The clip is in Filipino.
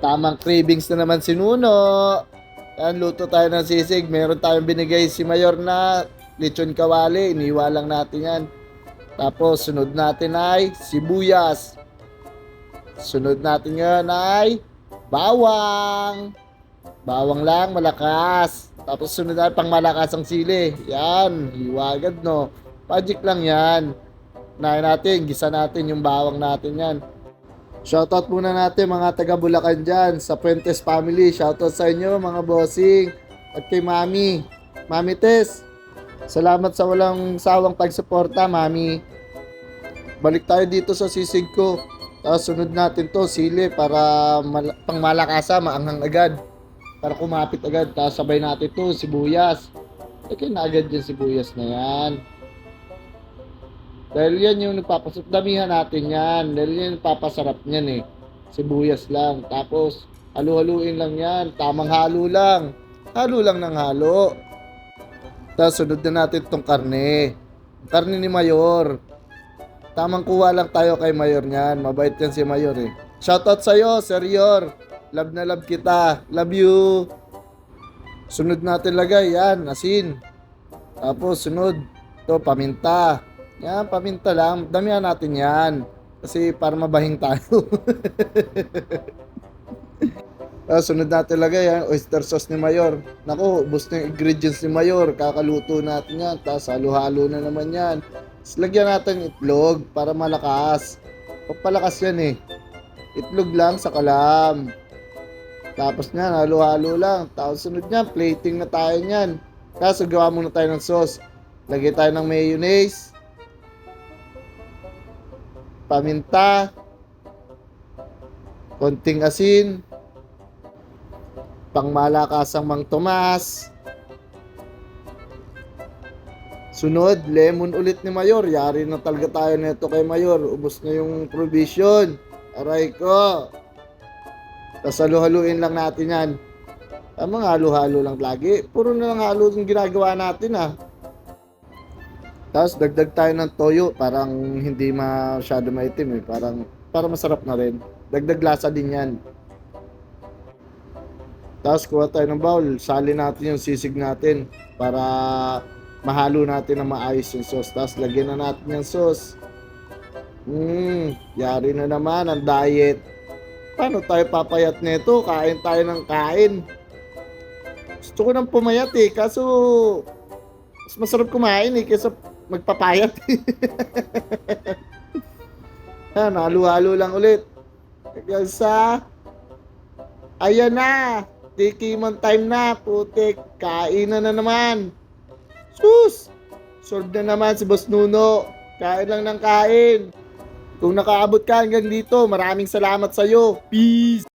Tamang cravings na naman si Nuno. Yan, luto tayo ng sisig. Meron tayong binigay si Mayor na lechon kawali. Iniwa lang natin yan. Tapos, sunod natin ay sibuyas. Sunod natin ngayon ay bawang. Bawang lang, malakas. Tapos sunod na pang malakas ang sili. Yan, hiwagad no. Magic lang yan. Unahin natin, gisa natin yung bawang natin yan. Shoutout muna natin mga taga Bulacan dyan sa Fuentes family. Shoutout sa inyo mga bossing. At kay Mami. Mami Tess, salamat sa walang sawang pagsuporta, Mami. Balik tayo dito sa sisig ko. Tapos sunod natin to sili para pang malakasa, maanghang agad. Para kumapit agad. Tapos sabay natin to sibuyas. Okay na agad yung sibuyas na yan. Dahil yan yung nagpapasarap. Damihan natin yan. Dahil yan yung nagpapasarap niyan eh. Sibuyas lang. Tapos, halu-haluin lang yan. Tamang halo lang. Halo lang ng halo. Tapos, sunod na natin tong karne. Karne ni Mayor. Tamang kuha lang tayo kay Mayor niyan. Mabait yan si Mayor eh. Shoutout sa'yo, Sir Yor. Love na love kita. Love you. Sunod natin lagay. Yan, asin. Tapos, sunod. Ito, paminta. Yan, paminta lang. Damihan natin yan. Kasi para mabahing tayo. Sunod natin lagay yan. Oyster sauce ni Mayor. Naku, ubos na yung ingredients ni Mayor. Kakaluto natin yan. Tapos halo-halo na naman yan. Tapos lagyan natin itlog para malakas. Pagpalakas yan eh. Itlog lang sa kalam. Tapos yan, halo-halo lang. Tapos sunod niyan, plating na tayo niyan. Tapos gawa muna tayo ng sauce. Lagay tayo ng mayonnaise. Paminta, konting asin, pangmalakasang Mang Tomas. Sunod, lemon ulit ni Mayor. Yari na talaga tayo nito kay Mayor. Ubos na yung provision. Aray ko. Tapos halu-haluin lang natin yan. Mga halo-halo lang lagi. Puro na lang halo yung ginagawa natin ah. Tapos dagdag tayo ng toyo, parang hindi masyado maitim eh. Para masarap na rin. Dagdag lasa din yan. Tapos kuha tayo ng bowl, salin natin yung sisig natin para mahalo natin na maayos yung sauce. Tapos lagyan na natin yung sauce. Yari na naman ang diet. Paano tayo papayat nito? Kain tayo ng kain. Gusto ko nang pumayat eh, kaso mas masarap kumain eh kaysa magpapayat. Yan, halo-halo lang ulit. Hanggang sa ayan na, tikiman time na, putik, kainan na naman. Sus! Solve na naman si Boss Nuno. Kain lang ng kain. Kung nakaabot ka hanggang dito, maraming salamat sa'yo. Peace!